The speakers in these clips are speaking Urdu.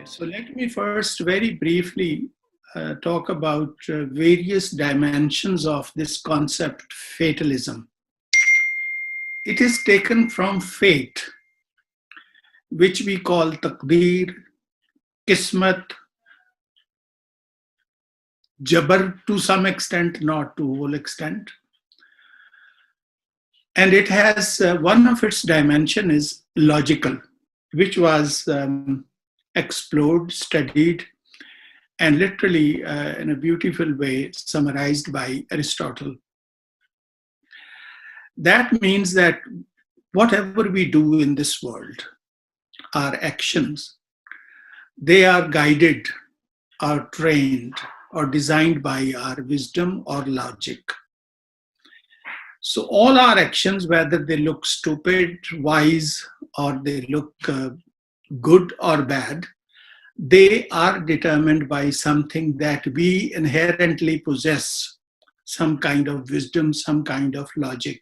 So let me first very briefly talk about various dimensions of this concept, fatalism. It is taken from fate, which we call taqdeer, qismat, jabr to some extent, not to whole extent. And it has, one of its dimension is logical, which was explored, studied, and literally in a beautiful way summarized by Aristotle. That means that whatever we do in this world, our actions, they are guided or trained or designed by our wisdom or logic. So all our actions, whether they look stupid, wise, or they look good or bad, they are determined by something that we inherently possess, some kind of wisdom, some kind of logic.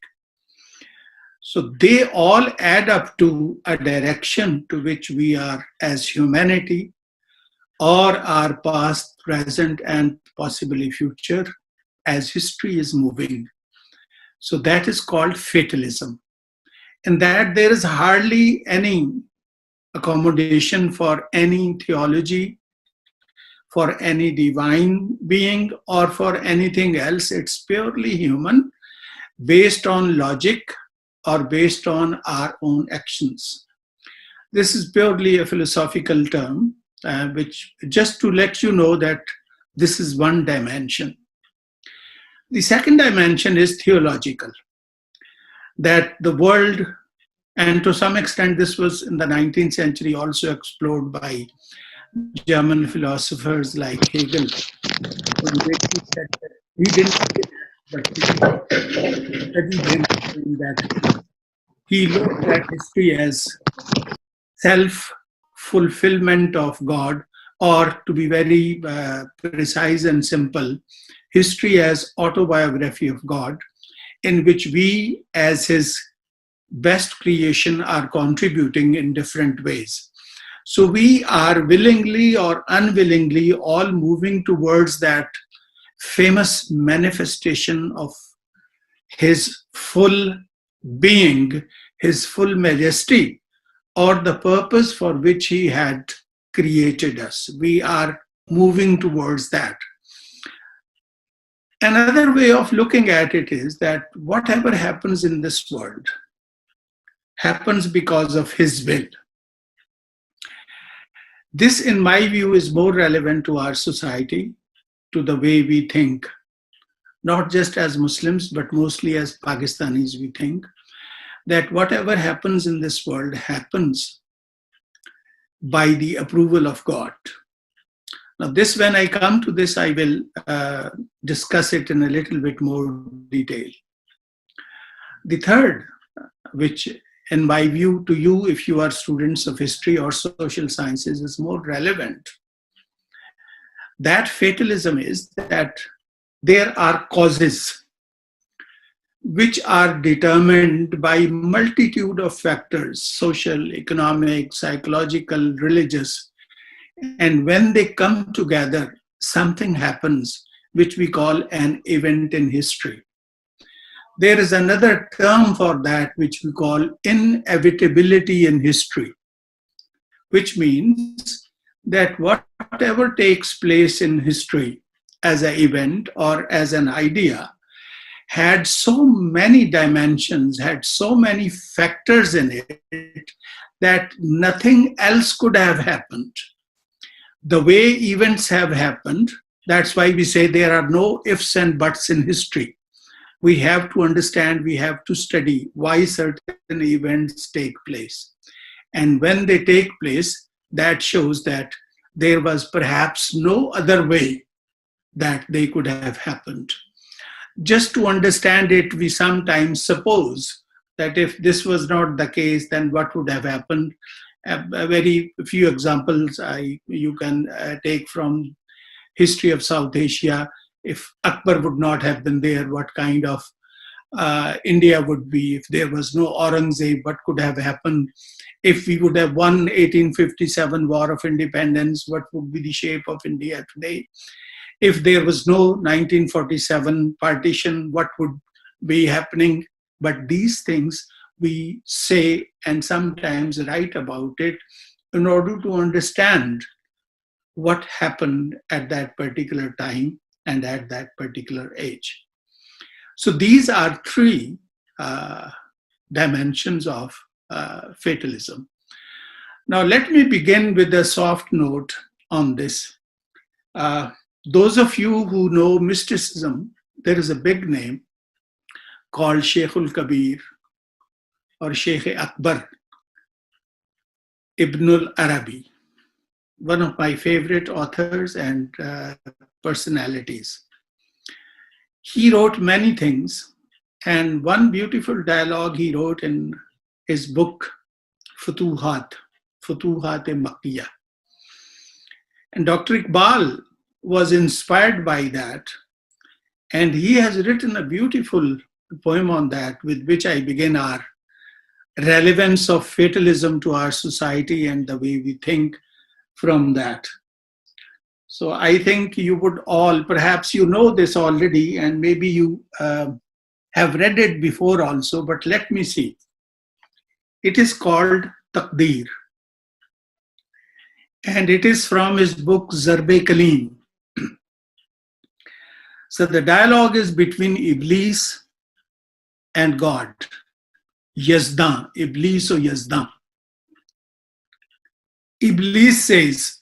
So they all add up to a direction to which we are as humanity, or our past, present, and possibly future, as history is moving. So that is called fatalism. In that there is hardly any accommodation for any theology, for any divine being, or for anything else. It's purely human, based on logic or based on our own actions. This is purely a philosophical term, which just to let you know that this is one dimension. The second dimension is theological, that the world, and to some extent this was in the 19th century also explored by German philosophers like Hegel, in which he said that he didn't say that, but he studied him in that he looked at history as self-fulfillment of God, or to be very precise and simple, history as autobiography of God, in which we as his best creation are contributing in different ways. So we are willingly or unwillingly all moving towards that famous manifestation of his full being, his full majesty, or the purpose for which he had created us. We are moving towards that. Another way of looking at it is that whatever happens in this world happens because of his will. This, in my view, is more relevant to our society, to the way we think, not just as Muslims, but mostly as Pakistanis we think, that whatever happens in this world happens by the approval of God. Now this, when I come to this, I will discuss it in a little bit more detail. The third, which in my view to you, if you are students of history or social sciences, is more relevant, that fatalism is that there are causes which are determined by multitude of factors, social, economic, psychological, religious, and when they come together, something happens which we call an event in history. There is another term for that which we call inevitability in history, which means that whatever takes place in history as an event or as an idea had so many dimensions, had so many factors in it that nothing else could have happened. The way events have happened, that's why we say there are no ifs and buts in history. We have to understand, we have to study why certain events take place. And when they take place, that shows that there was perhaps no other way that they could have happened. Just to understand it, we sometimes suppose that if this was not the case, then what would have happened? A very few examples you can take from history of South Asia. If Akbar would not have been there, what kind of India would be? If there was no Aurangzeb, what could have happened? If we would have won 1857 War of Independence, what would be the shape of India today? If there was no 1947 partition, what would be happening? But these things we say and sometimes write about it in order to understand what happened at that particular time and at that particular age. So these are three dimensions of fatalism. Now let me begin with a soft note on this. Those of you who know mysticism, there is a big name called Sheikhul Kabir or Sheikh Akbar Ibn al-Arabi, one of my favorite authors and personalities. He wrote many things, and one beautiful dialogue he wrote in his book, Futuhat-e-Makkiyah. And Dr. Iqbal was inspired by that, and he has written a beautiful poem on that, with which I begin our relevance of fatalism to our society and the way we think from that. So I think you would all, perhaps you know this already, and maybe you have read it before also, but let me see. It is called Taqdיר, and it is from his book Zarb-e-Kalim. So the dialogue is between Iblis and God. Yazdan, Iblis or Yazdan. Iblis says,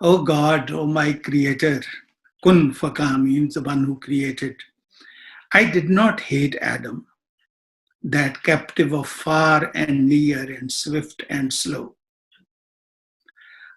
Oh God, oh my creator, kun faka means the one who created. I did not hate Adam, that captive of far and near and swift and slow.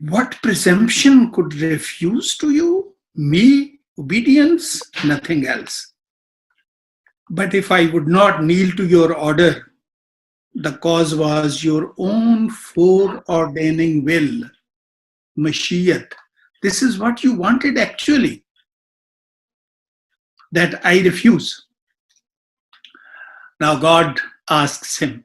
What presumption could refuse to you? Me, obedience, nothing else. But if I would not kneel to your order, the cause was your own foreordaining will, mashiyat. This is what you wanted actually, that I refuse. Now God asks him,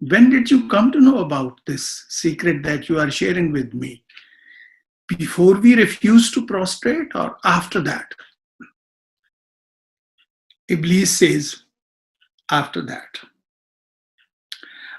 When did you come to know about this secret that you are sharing with me? Before we refused to prostrate or after that? Iblis says, after that.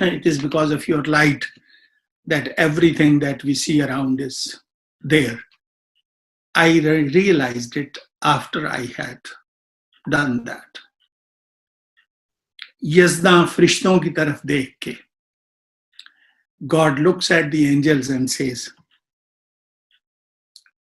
It is because of your light that everything that we see around is there. I realized it after I had done that. Yazdan frishton ki taraf dekh ke, God looks at the angels and says,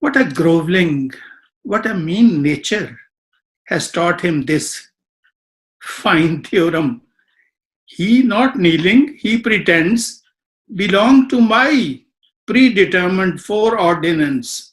What a groveling, what a mean nature has taught him this fine theorem. He not kneeling, he pretends, belong to my predetermined foreordinance.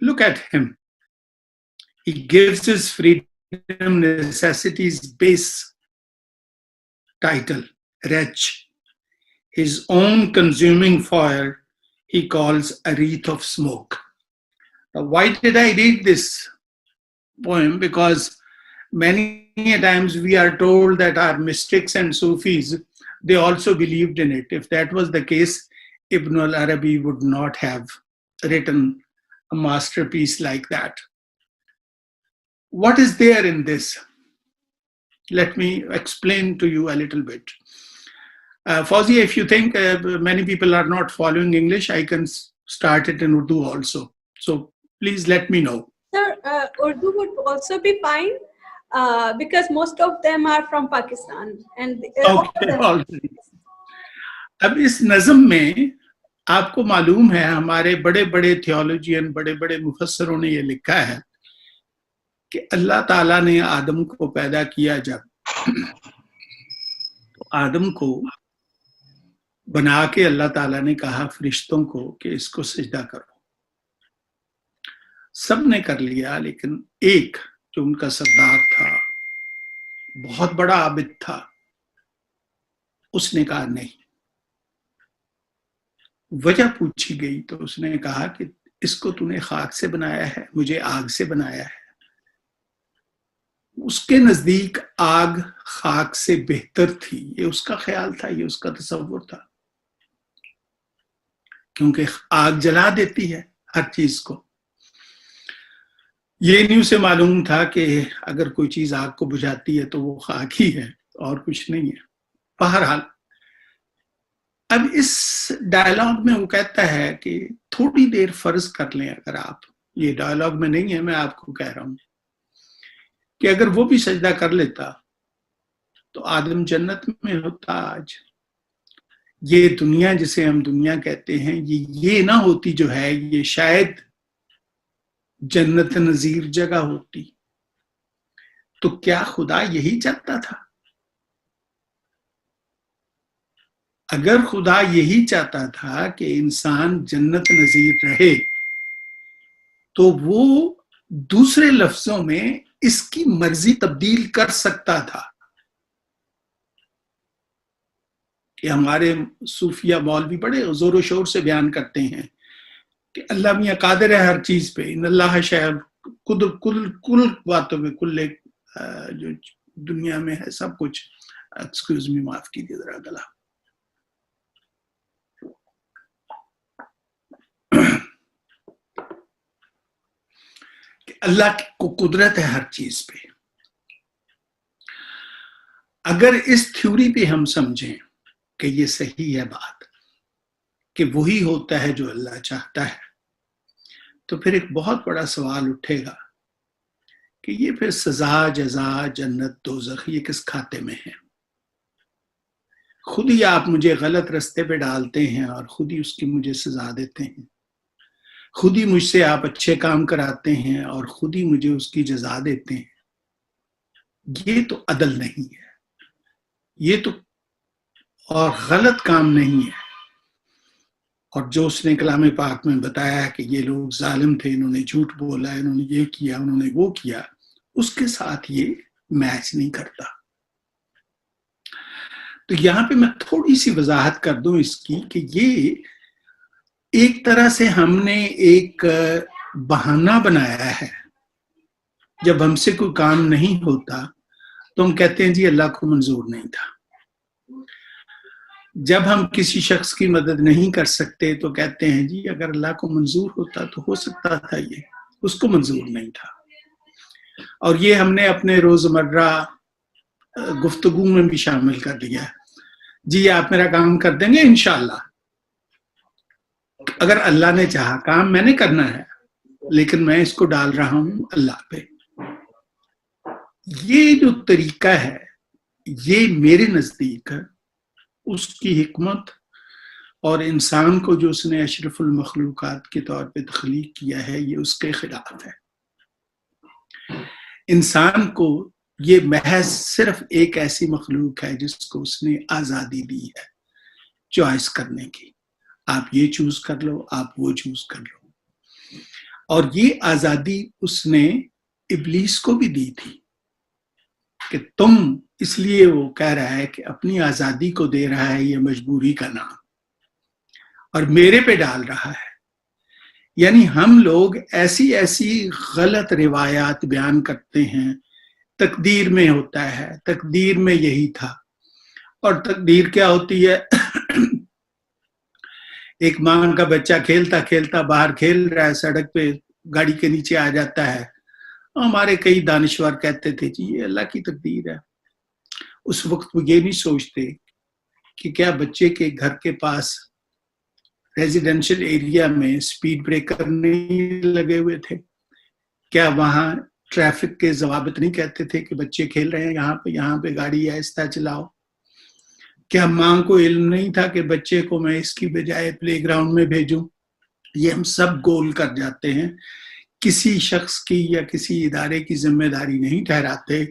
Look at him. He gives his freedom necessities base title, wretch. His own consuming fire he calls a wreath of smoke. Now, why did I read this poem? Because many times we are told that our mystics and Sufis, they also believed in it. If that was the case, Ibn al-Arabi would not have written a masterpiece like that. What is there in this? Let me explain to you a little bit. Fauzi, if you think many people are not following English, I can start it in Urdu also. So please let me know. Sir, Urdu would also be fine because most of them are from Pakistan. And Okay. اب اس نظم میں آپ کو معلوم ہے ہمارے بڑے بڑے تھیولوجین بڑے بڑے مفسروں نے یہ لکھا ہے کہ اللہ تعالیٰ نے آدم کو پیدا کیا جب تو آدم کو بنا کے اللہ تعالیٰ نے کہا فرشتوں کو کہ اس کو سجدہ کرو. سب نے کر لیا لیکن ایک جو ان کا سردار تھا بہت بڑا عابد تھا اس نے کہا نہیں. وجہ پوچھی گئی تو اس نے کہا کہ اس کو تو نے خاک سے بنایا ہے مجھے آگ سے بنایا ہے. اس کے نزدیک آگ خاک سے بہتر تھی. یہ اس کا خیال تھا یہ اس کا تصور تھا کیونکہ آگ جلا دیتی ہے ہر چیز کو. یہ نہیں اسے معلوم تھا کہ اگر کوئی چیز آگ کو بجھاتی ہے تو وہ خاک ہی ہے اور کچھ نہیں ہے. بہرحال اب اس ڈائلاگ میں وہ کہتا ہے کہ تھوڑی دیر فرض کر لیں اگر آپ, یہ ڈائلاگ میں نہیں ہے میں آپ کو کہہ رہا ہوں کہ اگر وہ بھی سجدہ کر لیتا تو آدم جنت میں ہوتا آج. یہ دنیا جسے ہم دنیا کہتے ہیں یہ نہ ہوتی جو ہے یہ شاید جنت نظیر جگہ ہوتی. تو کیا خدا یہی چاہتا تھا؟ اگر خدا یہی چاہتا تھا کہ انسان جنت نظیر رہے تو وہ دوسرے لفظوں میں اس کی مرضی تبدیل کر سکتا تھا. کہ ہمارے صوفیہ مولوی بڑے زور و شور سے بیان کرتے ہیں کہ اللہ میاں قادر ہے ہر چیز پہ, ان اللہ شاید کل باتوں میں کل جو دنیا میں ہے سب کچھ. ایکسکیوز می معاف کیجیے ذرا گلا. کہ اللہ کو قدرت ہے ہر چیز پہ. اگر اس تھیوری پہ ہم سمجھیں کہ یہ صحیح ہے بات کہ وہی ہوتا ہے جو اللہ چاہتا ہے تو پھر ایک بہت بڑا سوال اٹھے گا کہ یہ پھر سزا جزا جنت دوزخ یہ کس کھاتے میں ہے؟ خود ہی آپ مجھے غلط رستے پہ ڈالتے ہیں اور خود ہی اس کی مجھے سزا دیتے ہیں. خود ہی مجھ سے آپ اچھے کام کراتے ہیں اور خود ہی مجھے اس کی جزا دیتے ہیں. یہ تو عدل نہیں ہے, یہ تو اور غلط کام نہیں ہے. اور جو اس نے کلام پاک میں بتایا کہ یہ لوگ ظالم تھے, انہوں نے جھوٹ بولا, انہوں نے یہ کیا, انہوں نے وہ کیا, اس کے ساتھ یہ میچ نہیں کرتا. تو یہاں پہ میں تھوڑی سی وضاحت کر دوں اس کی کہ یہ ایک طرح سے ہم نے ایک بہانہ بنایا ہے. جب ہم سے کوئی کام نہیں ہوتا تو ہم کہتے ہیں جی اللہ کو منظور نہیں تھا. جب ہم کسی شخص کی مدد نہیں کر سکتے تو کہتے ہیں جی اگر اللہ کو منظور ہوتا تو ہو سکتا تھا, یہ اس کو منظور نہیں تھا. اور یہ ہم نے اپنے روزمرہ گفتگو میں بھی شامل کر دیا ہے. جی آپ میرا کام کر دیں گے انشاءاللہ. اگر اللہ نے چاہا کام میں نے کرنا ہے لیکن میں اس کو ڈال رہا ہوں اللہ پہ. یہ جو طریقہ ہے یہ میرے نزدیک اس کی حکمت اور انسان کو جو اس نے اشرف المخلوقات کے طور پہ تخلیق کیا ہے یہ اس کے خلاف ہے. انسان کو یہ محض صرف ایک ایسی مخلوق ہے جس کو اس نے آزادی دی ہے چوائس کرنے کی. آپ یہ چوز کر لو, آپ وہ چوز کر لو. اور یہ آزادی اس نے ابلیس کو بھی دی تھی کہ تم, اس لیے وہ کہہ رہا ہے کہ اپنی آزادی کو دے رہا ہے یہ مجبوری کا نام اور میرے پہ ڈال رہا ہے. یعنی ہم لوگ ایسی ایسی غلط روایات بیان کرتے ہیں, تقدیر میں ہوتا ہے, تقدیر میں یہی تھا. اور تقدیر کیا ہوتی ہے ایک ماں کا بچہ کھیلتا کھیلتا باہر کھیل رہا ہے، سڑک پہ گاڑی کے نیچے آ جاتا ہے. ہمارے کئی دانشور کہتے تھے جی یہ اللہ کی تقدیر ہے. اس وقت وہ یہ نہیں سوچتے کہ کیا بچے کے گھر کے پاس ریزیڈینشل ایریا میں سپیڈ بریکر نہیں لگے ہوئے تھے، کیا وہاں ٹریفک کے ضوابط نہیں کہتے تھے کہ بچے کھیل رہے ہیں یہاں پہ گاڑی آہستہ چلاؤ. کیا ماں کو علم نہیں تھا کہ بچے کو میں اس کی بجائے پلے گراؤنڈ میں بھیجوں. یہ ہم سب گول کر جاتے ہیں، کسی شخص کی یا کسی ادارے کی ذمہ داری نہیں ٹھہراتے،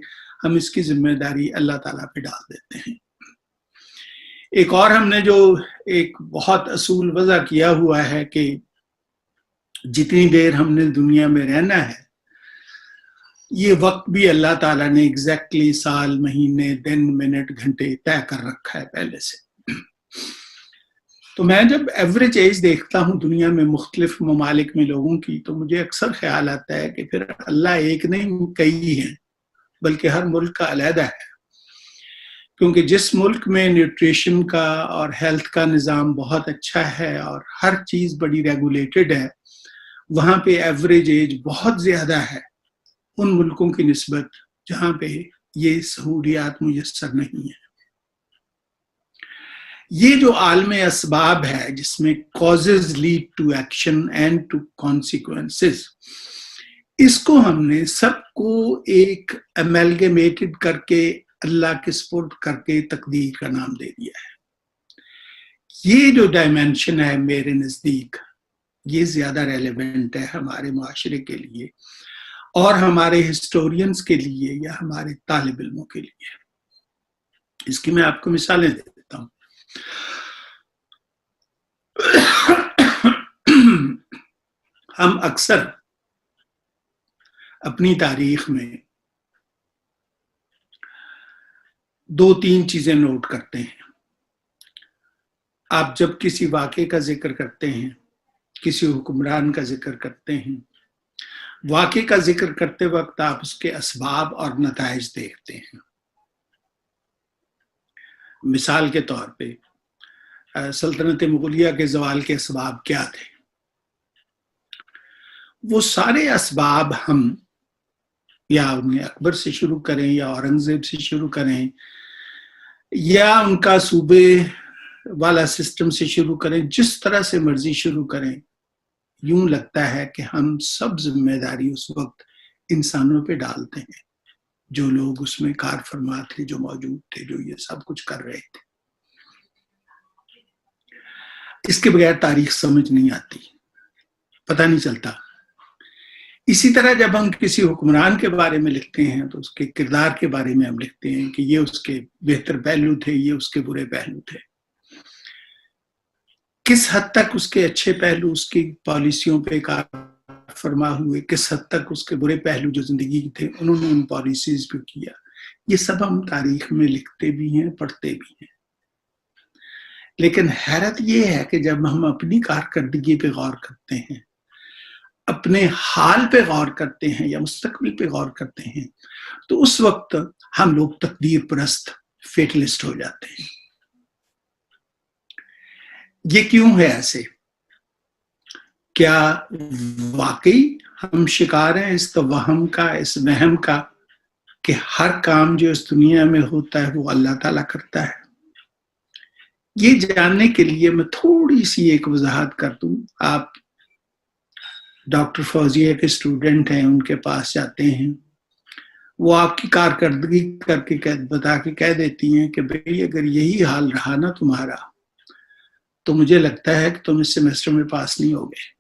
ہم اس کی ذمہ داری اللہ تعالیٰ پہ ڈال دیتے ہیں. ایک اور ہم نے جو ایک بہت اصول وضع کیا ہوا ہے کہ جتنی دیر ہم نے دنیا میں رہنا ہے یہ وقت بھی اللہ تعالیٰ نے ایگزیکٹلی سال، مہینے، دن، منٹ، گھنٹے طے کر رکھا ہے پہلے سے. تو میں جب ایوریج ایج دیکھتا ہوں دنیا میں مختلف ممالک میں لوگوں کی تو مجھے اکثر خیال آتا ہے کہ پھر اللہ ایک نہیں کئی ہیں، بلکہ ہر ملک کا علیحدہ ہے. کیونکہ جس ملک میں نیوٹریشن کا اور ہیلتھ کا نظام بہت اچھا ہے اور ہر چیز بڑی ریگولیٹڈ ہے، وہاں پہ ایوریج ایج بہت زیادہ ہے ان ملکوں کی نسبت جہاں پہ یہ سہولیات میسر نہیں ہیں. یہ جو عالم اسباب ہے جس میں causes lead to action and to consequences، اس کو ہم نے سب کو ایک amalgamated کر کے اللہ کے سپرد کر کے تقدیر کا نام دے دیا ہے. یہ جو ڈائمینشن ہے میرے نزدیک یہ زیادہ ریلیونٹ ہے ہمارے معاشرے کے لیے اور ہمارے ہسٹورینز کے لیے یا ہمارے طالب علموں کے لیے. اس کی میں آپ کو مثالیں دے دیتا ہوں. ہم اکثر اپنی تاریخ میں 2-3 چیزیں نوٹ کرتے ہیں. آپ جب کسی واقعے کا ذکر کرتے ہیں، کسی حکمران کا ذکر کرتے ہیں، واقعے کا ذکر کرتے وقت آپ اس کے اسباب اور نتائج دیکھتے ہیں. مثال کے طور پہ سلطنت مغلیہ کے زوال کے اسباب کیا تھے؟ وہ سارے اسباب ہم یا انہیں اکبر سے شروع کریں یا اورنگزیب سے شروع کریں یا ان کا صوبے والا سسٹم سے شروع کریں، جس طرح سے مرضی شروع کریں، یوں لگتا ہے کہ ہم سب ذمہ داری اس وقت انسانوں پہ ڈالتے ہیں، جو لوگ اس میں کار فرما تھے، جو موجود تھے، جو یہ سب کچھ کر رہے تھے. اس کے بغیر تاریخ سمجھ نہیں آتی، پتہ نہیں چلتا. اسی طرح جب ہم کسی حکمران کے بارے میں لکھتے ہیں تو اس کے کردار کے بارے میں ہم لکھتے ہیں کہ یہ اس کے بہتر پہلو تھے، یہ اس کے برے پہلو تھے. کس حد تک اس کے اچھے پہلو اس کی پالیسیوں پہ کار فرما ہوئے، کس حد تک اس کے برے پہلو جو زندگی کے تھے انہوں نے ان پالیسیز پہ کیا، یہ سب ہم تاریخ میں لکھتے بھی ہیں، پڑھتے بھی ہیں. لیکن حیرت یہ ہے کہ جب ہم اپنی کارکردگی پہ غور کرتے ہیں، اپنے حال پہ غور کرتے ہیں یا مستقبل پہ غور کرتے ہیں تو اس وقت ہم لوگ تقدیر پرست، فیٹلسٹ ہو جاتے ہیں. یہ کیوں ہے ایسے؟ کیا واقعی ہم شکار ہیں اس توہم کا، اس وہم کا کہ ہر کام جو اس دنیا میں ہوتا ہے وہ اللہ تعالیٰ کرتا ہے؟ یہ جاننے کے لیے میں تھوڑی سی ایک وضاحت کر دوں. آپ ڈاکٹر فوزیہ کے اسٹوڈنٹ ہیں، ان کے پاس جاتے ہیں، وہ آپ کی کارکردگی کر کے بتا کے کہہ دیتی ہیں کہ بھئی اگر یہی حال رہا نا تمہارا تو مجھے لگتا ہے کہ تم اس سیمسٹر میں پاس نہیں ہوگے.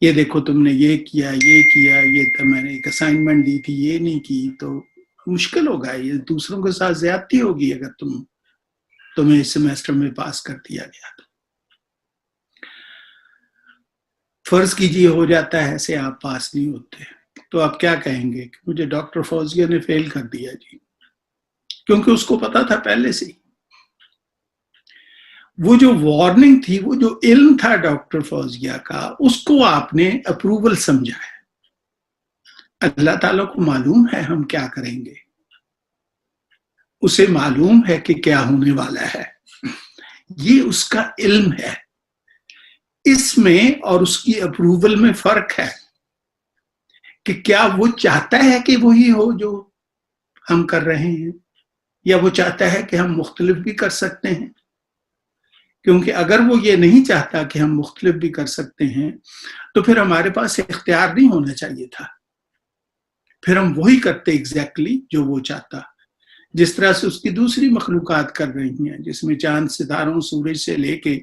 یہ دیکھو تم نے یہ کیا، یہ تو میں نے ایک اسائنمنٹ دی تھی یہ نہیں کی، تو مشکل ہوگا، یہ دوسروں کے ساتھ زیادتی ہوگی اگر تمہیں اس سیمسٹر میں پاس کر دیا گیا. فرض کیجیے ہو جاتا ہے ایسے، آپ پاس نہیں ہوتے تو آپ کیا کہیں گے کہ مجھے ڈاکٹر فوزیہ نے فیل کر دیا جی، کیونکہ اس کو پتا تھا پہلے سے. وہ جو وارننگ تھی، وہ جو علم تھا ڈاکٹر فوزیہ کا، اس کو آپ نے اپروول سمجھا ہے. اللہ تعالیٰ کو معلوم ہے ہم کیا کریں گے، اسے معلوم ہے کہ کیا ہونے والا ہے. یہ اس کا علم ہے. اس میں اور اس کی اپروول میں فرق ہے کہ کیا وہ چاہتا ہے کہ وہی ہو جو ہم کر رہے ہیں، یا وہ چاہتا ہے کہ ہم مختلف بھی کر سکتے ہیں. کیونکہ اگر وہ یہ نہیں چاہتا کہ ہم مختلف بھی کر سکتے ہیں تو پھر ہمارے پاس اختیار نہیں ہونا چاہیے تھا. پھر ہم وہی کرتے ایگزیکٹلی جو وہ چاہتا، جس طرح سے اس کی دوسری مخلوقات کر رہی ہیں، جس میں چاند، ستاروں، سورج سے لے کے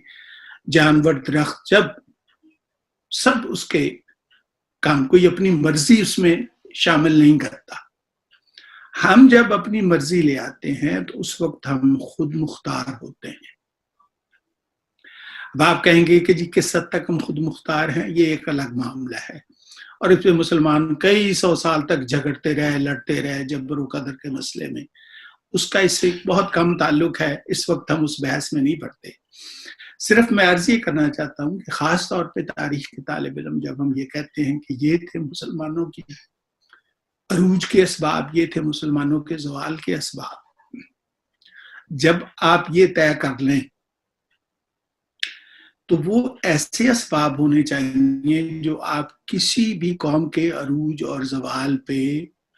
جانور، درخت، جب سب اس کے کام، کوئی اپنی مرضی اس میں شامل نہیں کرتا. ہم جب اپنی مرضی لے آتے ہیں تو اس وقت ہم خود مختار ہوتے ہیں. اب آپ کہیں گے کہ جی کس حد تک ہم خود مختار ہیں، یہ ایک الگ معاملہ ہے، اور اس پہ مسلمان کئی سو سال تک جھگڑتے رہے، لڑتے رہے جبر و قدر کے مسئلے میں. اس کا اس سے بہت کم تعلق ہے، اس وقت ہم اس بحث میں نہیں پڑتے. صرف میں عرض یہ کرنا چاہتا ہوں کہ خاص طور پہ تاریخ کے طالب علم جب ہم یہ کہتے ہیں کہ یہ تھے مسلمانوں کی عروج کے اسباب، یہ تھے مسلمانوں کے زوال کے اسباب، جب آپ یہ طے کر لیں تو وہ ایسے اسباب ہونے چاہیے جو آپ کسی بھی قوم کے عروج اور زوال پہ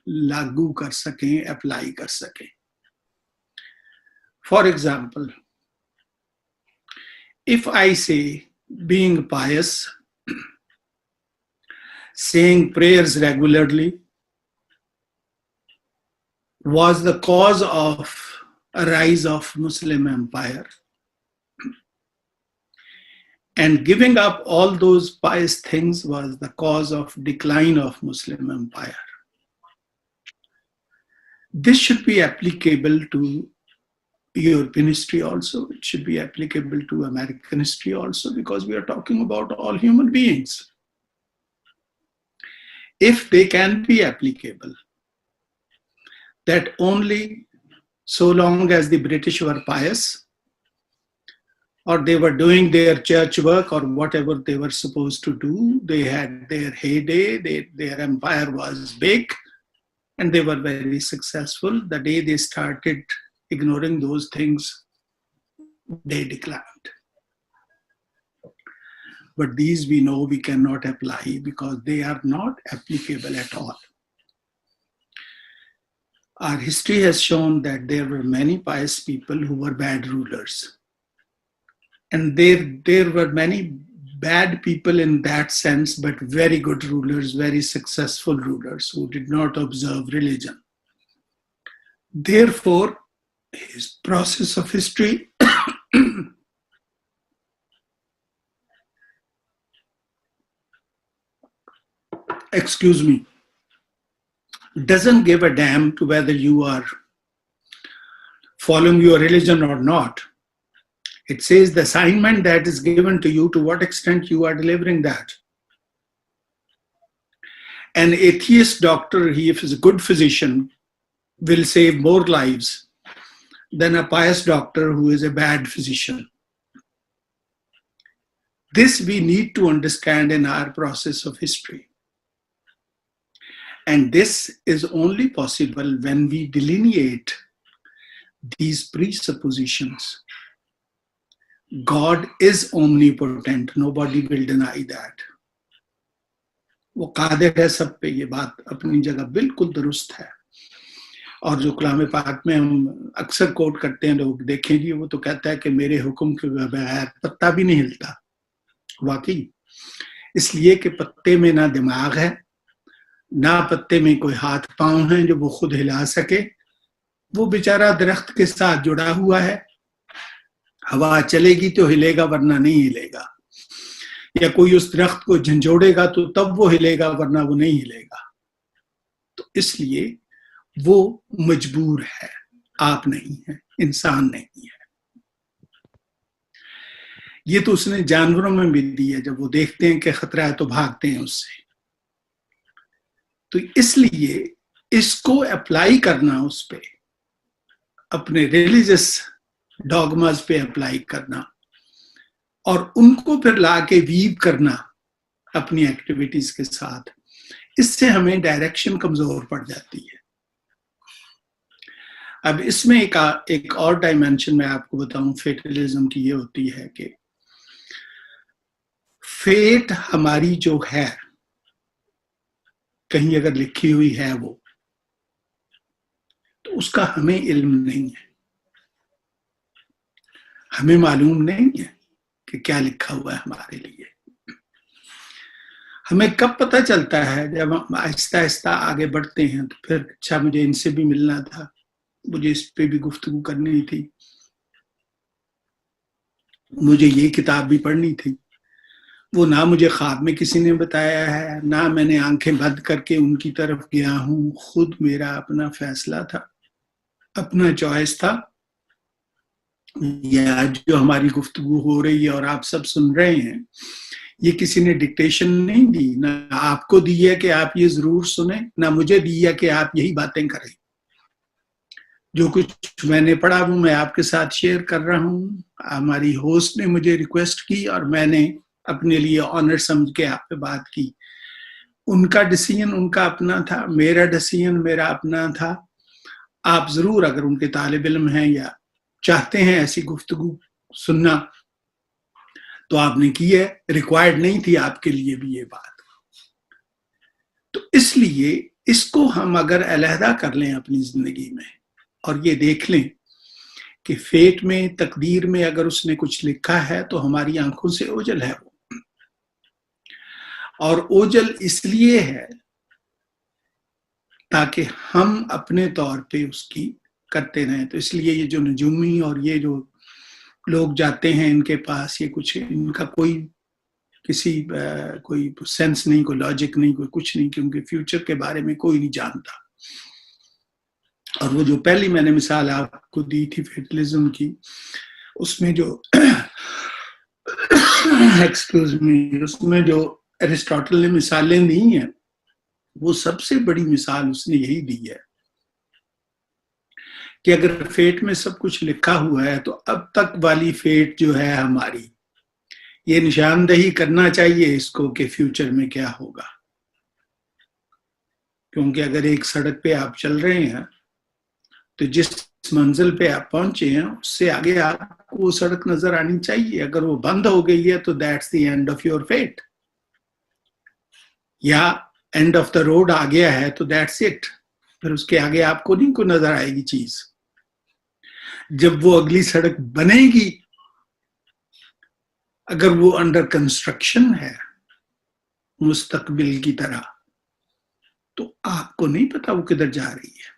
لاگو کر سکیں، اپلائی کر سکیں. For example, if I say being pious, saying prayers regularly, was the cause of a rise of Muslim empire, and giving up all those pious things was the cause of decline of Muslim empire. This should be applicable to European history also. It should be applicable to American history also, because we are talking about all human beings. If they can be applicable, that only so long as the British were pious, or they were doing their church work or whatever they were supposed to do, they had their heyday, their empire was big, and they were very successful. The day they started ignoring those things, they declined. But these we know we cannot apply because they are not applicable at all. Our history has shown that there were many pious people who were bad rulers. And there were many bad people in that sense, but very good rulers, very successful rulers who did not observe religion. Therefore, his process of history doesn't give a damn to whether you are following your religion or not. It says the assignment that is given to you, to what extent you are delivering that. An atheist doctor, if he's a good physician, will save more lives than a pious doctor who is a bad physician. This we need to understand in our process of history. And this is only possible when we delineate these presuppositions. God is omnipotent. Nobody will deny that. وہ قادر ہے سب پہ، یہ بات اپنی جگہ بالکل درست ہے. اور جو کلام پاک میں ہم اکثر کوٹ کرتے ہیں لوگ، دیکھیں جی وہ تو کہتا ہے کہ میرے حکم کے بغیر پتا بھی نہیں ہلتا. واقعی اس لیے کہ پتے میں نہ دماغ ہے، نہ پتے میں کوئی ہاتھ پاؤں ہیں جو وہ خود ہلا سکے. وہ بیچارہ درخت کے ساتھ جڑا ہوا ہے، ہوا چلے گی تو ہلے گا ورنہ نہیں ہلے گا، یا کوئی اس درخت کو جھنجھوڑے گا تو تب وہ ہلے گا ورنہ وہ نہیں ہلے گا. تو اس لیے وہ مجبور ہے، آپ نہیں ہیں، انسان نہیں ہے. یہ تو اس نے جانوروں میں بھی دی ہے، جب وہ دیکھتے ہیں کہ خطرہ ہے تو بھاگتے ہیں اس سے. تو اس لیے اس کو اپلائی کرنا، اس پہ اپنے ریلیجس ڈاگماز پہ اپلائی کرنا اور ان کو پھر لا کے ویو کرنا اپنی ایکٹیویٹیز کے ساتھ، اس سے ہمیں ڈائریکشن کمزور پڑ جاتی ہے. اب اس میں ایک اور ڈائمینشن میں آپ کو بتاؤں فیٹلزم کی، یہ ہوتی ہے کہ فیٹ ہماری جو ہے کہیں اگر لکھی ہوئی ہے وہ، تو اس کا ہمیں علم نہیں ہے، ہمیں معلوم نہیں ہے کہ کیا لکھا ہوا ہے ہمارے لیے. ہمیں کب پتہ چلتا ہے؟ جب ہم آہستہ آہستہ آگے بڑھتے ہیں تو پھر اچھا مجھے ان سے بھی ملنا تھا، مجھے اس پہ بھی گفتگو کرنی تھی، مجھے یہ کتاب بھی پڑھنی تھی. وہ نہ مجھے خواب میں کسی نے بتایا ہے، نہ میں نے آنکھیں بند کر کے ان کی طرف گیا ہوں، خود میرا اپنا فیصلہ تھا، اپنا چوائس تھا. یا جو ہماری گفتگو ہو رہی ہے اور آپ سب سن رہے ہیں، یہ کسی نے ڈکٹیشن نہیں دی، نہ آپ کو دی ہے کہ آپ یہ ضرور سنیں، نہ مجھے دی ہے کہ آپ یہی باتیں کریں. جو کچھ میں نے پڑھا وہ میں آپ کے ساتھ شیئر کر رہا ہوں. ہماری ہوسٹ نے مجھے ریکویسٹ کی اور میں نے اپنے لیے آنر سمجھ کے آپ پہ بات کی. ان کا ڈیسیژن ان کا اپنا تھا، میرا ڈیسیژن میرا اپنا تھا. آپ ضرور اگر ان کے طالب علم ہیں یا چاہتے ہیں ایسی گفتگو سننا تو آپ نے کی ہے، ریکوائرڈ نہیں تھی آپ کے لیے بھی یہ بات. تو اس لیے اس کو ہم اگر علیحدہ کر لیں اپنی زندگی میں اور یہ دیکھ لیں کہ فیٹ میں، تقدیر میں اگر اس نے کچھ لکھا ہے تو ہماری آنکھوں سے اوجھل ہے وہ، اور اوجھل اس لیے ہے تاکہ ہم اپنے طور پہ اس کی کرتے رہیں. تو اس لیے یہ جو نجومی اور یہ جو لوگ جاتے ہیں ان کے پاس، یہ کچھ ان کا کوئی کوئی سینس نہیں، کوئی لاجک نہیں، کوئی کچھ نہیں، کیونکہ فیوچر کے بارے میں کوئی نہیں جانتا. اور وہ جو پہلی میں نے مثال آپ کو دی تھی فیٹلزم کی، اس میں جو ایکسکیوز می، اس میں جو ایرسٹاٹل نے مثالیں دی ہیں، وہ سب سے بڑی مثال اس نے یہی دی ہے کہ اگر فیٹ میں سب کچھ لکھا ہوا ہے تو اب تک والی فیٹ جو ہے ہماری، یہ نشاندہی کرنا چاہیے اس کو کہ فیوچر میں کیا ہوگا. کیونکہ اگر ایک سڑک پہ آپ چل رہے ہیں تو جس منزل پہ آپ پہنچے ہیں اس سے آگے آپ کو وہ سڑک نظر آنی چاہیے. اگر وہ بند ہو گئی ہے تو that's the end of your fate, یا اینڈ آف دا روڈ آ گیا ہے تو دیٹس اٹ، پھر اس کے آگے آپ کو نہیں کو نظر آئے گی چیز. جب وہ اگلی سڑک بنے گی، اگر وہ انڈر کنسٹرکشن ہے مستقبل کی طرح، تو آپ کو نہیں پتا وہ کدھر جا رہی ہے،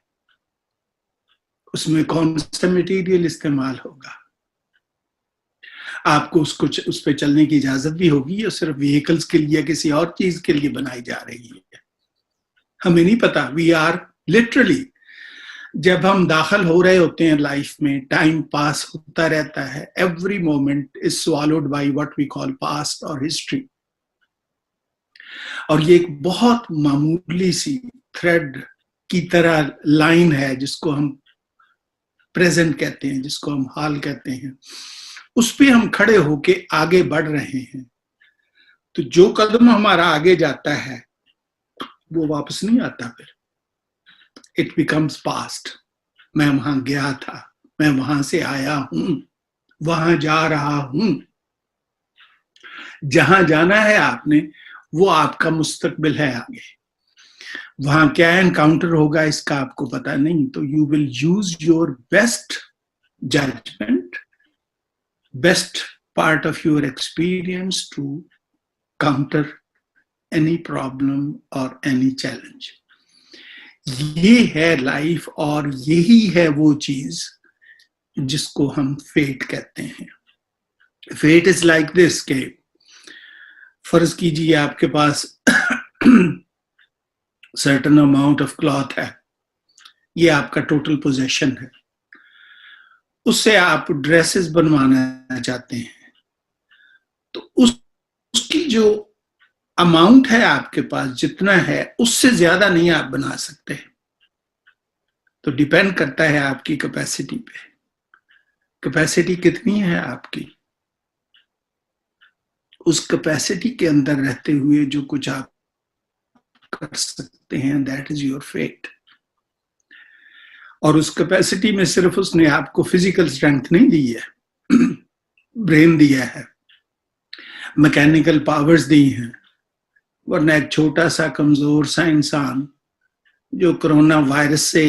اس میں کون سا مٹیریل استعمال ہوگا. آپ کو اس پہ چلنے کی اجازت بھی ہوگی یا صرف وہیکلز کے لیے کسی اور چیز کے لیے بنائی جا رہی ہے، ہمیں نہیں پتا. وی آر لٹرلی، جب ہم داخل ہو رہے ہوتے ہیں لائف میں، ٹائم پاس ہوتا رہتا ہے. Every moment is swallowed by what we call past or history. اور یہ ایک بہت معمولی سی تھریڈ کی طرح لائن ہے جس کو ہم پریزنٹ کہتے ہیں، جس کو ہم حال کہتے ہیں. اس پہ ہم کھڑے ہو کے آگے بڑھ رہے ہیں. تو جو قدم ہمارا آگے جاتا ہے وہ واپس نہیں آتا. پھر اٹ بیکمز پاسٹ. میں وہاں گیا تھا، میں وہاں سے آیا ہوں، وہاں جا رہا ہوں. جہاں جانا ہے آپ نے وہ آپ کا مستقبل ہے آگے. وہاں کیا انکاؤنٹر ہوگا اس کا آپ کو پتا نہیں. تو you will use your best judgement, best part of your experience to counter any problem اور اینی چیلنج. یہ ہے لائف، اور یہی ہے وہ چیز جس کو ہم فیٹ کہتے ہیں. فیٹ از لائک دس کہ فرض کیجیے آپ کے پاس سرٹن اماؤنٹ آف کلاتھ ہے، یہ آپ کا ٹوٹل پوزیشن ہے. اس سے آپ ڈریسز بنوانا چاہتے ہیں، تو اس کی جو اماؤنٹ ہے آپ کے پاس جتنا ہے اس سے زیادہ نہیں آپ بنا سکتے. تو ڈیپینڈ کرتا ہے آپ کی کیپیسٹی پہ. کیپیسٹی کتنی ہے آپ کی، اس کیپیسٹی کے اندر رہتے ہوئے جو کچھ آپ کر سکتے ہیں، دیٹ از یور فیٹ. اور اس کیپیسٹی میں صرف اس نے آپ کو فزیکل اسٹرینتھ نہیں دی ہے، برین دیا ہے، میکینیکل پاورز دی ہیں، ورنہ ایک چھوٹا سا کمزور سا انسان جو کرونا وائرس سے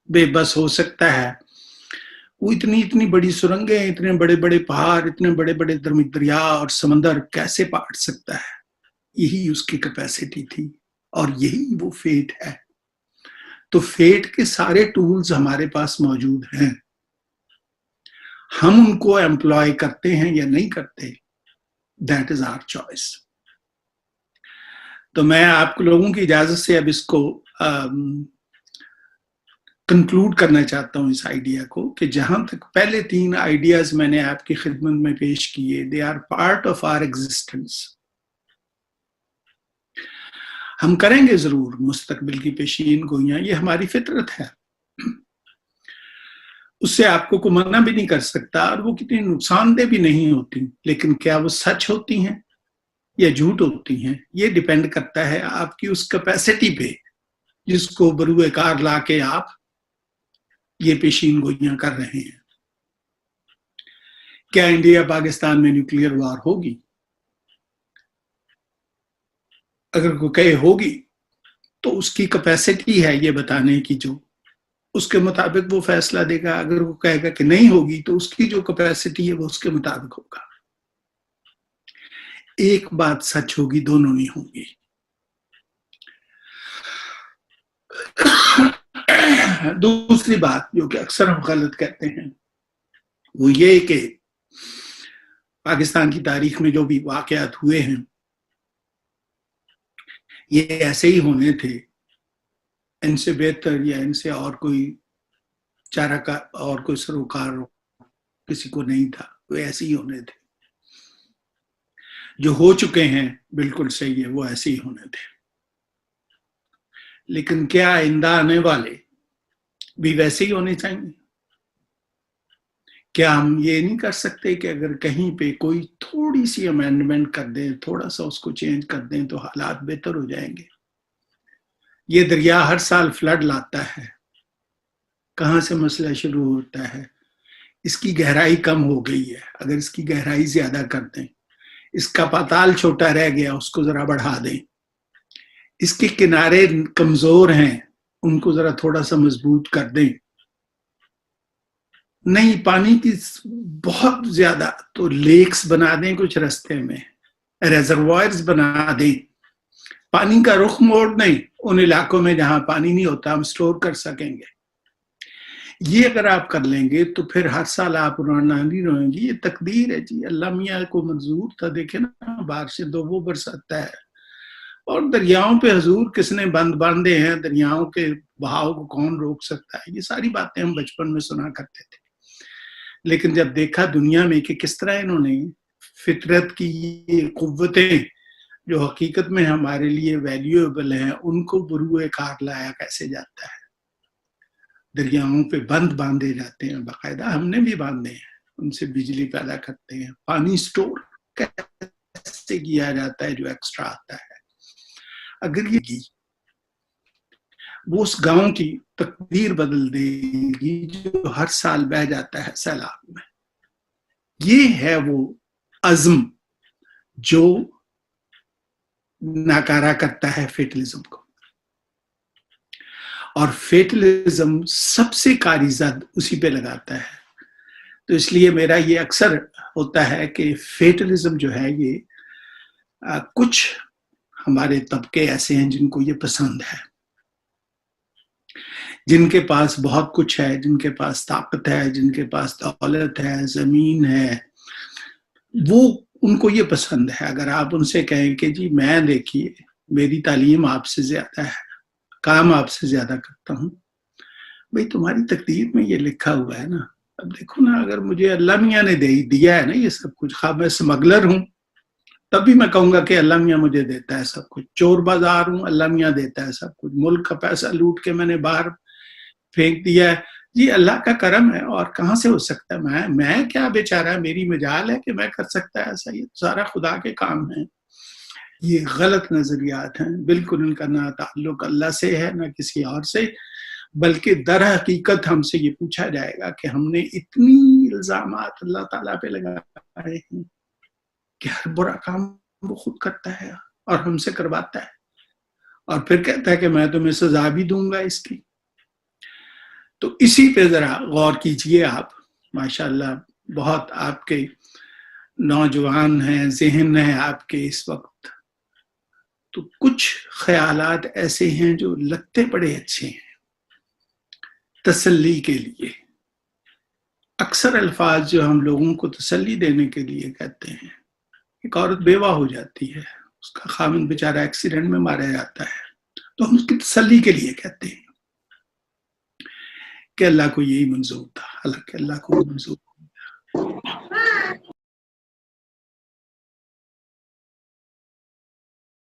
بے بس ہو سکتا ہے، وہ اتنی بڑی سرنگیں، اتنے بڑے بڑے پہاڑ، اتنے بڑے بڑے دریا اور سمندر کیسے پاٹ سکتا ہے؟ یہی اس کی کیپیسٹی تھی، اور یہی وہ فیٹ ہے۔ تو فیٹ کے سارے ٹولز ہمارے پاس موجود ہیں، ہم ان کو امپلائی کرتے ہیں یا نہیں کرتے، دیٹ از آور چوائس۔ تو میں آپ لوگوں کی اجازت سے اب اس کو کنکلوڈ کرنا چاہتا ہوں، اس آئیڈیا کو، کہ جہاں تک پہلے 3 آئیڈیاز میں نے آپ کی خدمت میں پیش کیے، they are part of our existence. ہم کریں گے ضرور مستقبل کی پیشین گوئیاں، یہ ہماری فطرت ہے، اس سے آپ کو کوئی منع بھی نہیں کر سکتا، اور وہ کتنی نقصان دہ بھی نہیں ہوتی، لیکن کیا وہ سچ ہوتی ہیں یا جھوٹ ہوتی ہیں، یہ ڈیپینڈ کرتا ہے آپ کی اس کیپیسٹی پہ جس کو بروئے کار لا کے آپ یہ پیشین گوئیاں کر رہے ہیں۔ کیا انڈیا پاکستان میں نیوکلیئر وار ہوگی؟ اگر کوئی کہے ہوگی تو اس کی کیپیسٹی ہے یہ بتانے کی، جو اس کے مطابق وہ فیصلہ دے گا۔ اگر وہ کہے گا کہ نہیں ہوگی تو اس کی جو کیپیسٹی ہے وہ اس کے مطابق ہوگا۔ ایک بات سچ ہوگی، دونوں نہیں ہوگی۔ دوسری بات جو کہ اکثر ہم غلط کہتے ہیں وہ یہ کہ پاکستان کی تاریخ میں جو بھی واقعات ہوئے ہیں یہ ایسے ہی ہونے تھے، ان سے بہتر یا ان سے اور کوئی چارہ کا اور کوئی سروکار کسی کو نہیں تھا، وہ ایسے ہی ہونے تھے۔ جو ہو چکے ہیں بالکل صحیح ہے، وہ ایسے ہی ہونے تھے۔ لیکن کیا آئندہ آنے والے بھی ویسے ہی ہونے چاہیے؟ کیا ہم یہ نہیں کر سکتے کہ اگر کہیں پہ کوئی تھوڑی سی امینڈمنٹ کر دیں، تھوڑا سا اس کو چینج کر دیں تو حالات بہتر ہو جائیں گے؟ یہ دریا ہر سال فلڈ لاتا ہے، کہاں سے مسئلہ شروع ہوتا ہے؟ اس کی گہرائی کم ہو گئی ہے، اگر اس کی گہرائی زیادہ کر دیں، اس کا پاتال چھوٹا رہ گیا، اس کو ذرا بڑھا دیں، اس کے کنارے کمزور ہیں، ان کو ذرا تھوڑا سا مضبوط کر دیں۔ نہیں، پانی کی بہت زیادہ تو لیکس بنا دیں، کچھ رستے میں ریزروائرز بنا دیں، پانی کا رخ موڑ دیں ان علاقوں میں جہاں پانی نہیں ہوتا، ہم سٹور کر سکیں گے۔ یہ اگر آپ کر لیں گے تو پھر ہر سال آپ رونا نہیں روئیں گی، یہ تقدیر ہے جی، اللہ میاں کو منظور تھا۔ دیکھیں نا، بارشیں دو وہ برساتا ہے، اور دریاؤں پہ حضور کس نے بند باندھے ہیں، دریاؤں کے بہاؤ کو کون روک سکتا ہے؟ یہ ساری باتیں ہم بچپن میں سنا کرتے تھے، لیکن جب دیکھا دنیا میں کہ کس طرح انہوں نے فطرت کی یہ قوتیں جو حقیقت میں ہمارے لیے ویلیویبل ہیں ان کو بروئے کار لایا کیسے جاتا ہے، دریاؤں پہ بند باندھے جاتے ہیں، باقاعدہ ہم نے بھی باندھے ہیں، ان سے بجلی پیدا کرتے ہیں، پانی سٹور کیسے کیا جاتا ہے جو ایکسٹرا آتا ہے۔ اگر یہ کی وہ اس گاؤں کی تقدیر بدل دے گی جو ہر سال بہ جاتا ہے سیلاب میں۔ یہ ہے وہ عزم جو ناکارہ کرتا ہے فیٹلزم کو، اور فیٹلزم سب سے کاری زد اسی پہ لگاتا ہے۔ تو اس لیے میرا یہ اکثر ہوتا ہے کہ فیٹلزم جو ہے یہ کچھ ہمارے طبقے ایسے ہیں جن کو یہ پسند ہے، جن کے پاس بہت کچھ ہے، جن کے پاس طاقت ہے، جن کے پاس دولت ہے، زمین ہے، وہ ان کو یہ پسند ہے۔ اگر آپ ان سے کہیں کہ جی میں دیکھیے میری تعلیم آپ سے زیادہ ہے، کام آپ سے زیادہ کرتا ہوں، بھئی تمہاری تقدیر میں یہ لکھا ہوا ہے نا، اب دیکھو نا، اگر مجھے اللہ میاں نے دیا ہے نا یہ سب کچھ، خواہ میں سمگلر ہوں تب بھی میں کہوں گا کہ اللہ میاں مجھے دیتا ہے سب کچھ، چور بازار ہوں اللہ میاں دیتا ہے سب کچھ، ملک کا پیسہ لوٹ کے میں نے باہر پھینک دیا ہے، جی اللہ کا کرم ہے، اور کہاں سے ہو سکتا ہے؟ میں کیا بیچارہ، میری مجال ہے کہ میں کر سکتا ہے ایسا؟ یہ سارا خدا کے کام ہے۔ یہ غلط نظریات ہیں بالکل، ان کا نہ تعلق اللہ سے ہے نہ کسی اور سے، بلکہ در حقیقت ہم سے یہ پوچھا جائے گا کہ ہم نے اتنی الزامات اللہ تعالیٰ پہ لگائے ہیں کہ ہر برا کام وہ خود کرتا ہے اور ہم سے کرواتا ہے، اور پھر کہتا ہے کہ میں تمہیں سزا بھی دوں گا اس کی. تو اسی پہ ذرا غور کیجئے آپ. ماشاءاللہ بہت آپ کے نوجوان ہیں، ذہن ہیں آپ کے اس وقت، تو کچھ خیالات ایسے ہیں جو لگتے بڑے اچھے ہیں تسلی کے لیے. اکثر الفاظ جو ہم لوگوں کو تسلی دینے کے لیے کہتے ہیں، ایک عورت بیوہ ہو جاتی ہے، اس کا خاوند بیچارہ ایکسیڈنٹ میں مارا جاتا ہے، تو ہم اس کی تسلی کے لیے کہتے ہیں کہ اللہ کو یہی منظور تھا، حالانکہ اللہ کو منظور تھا.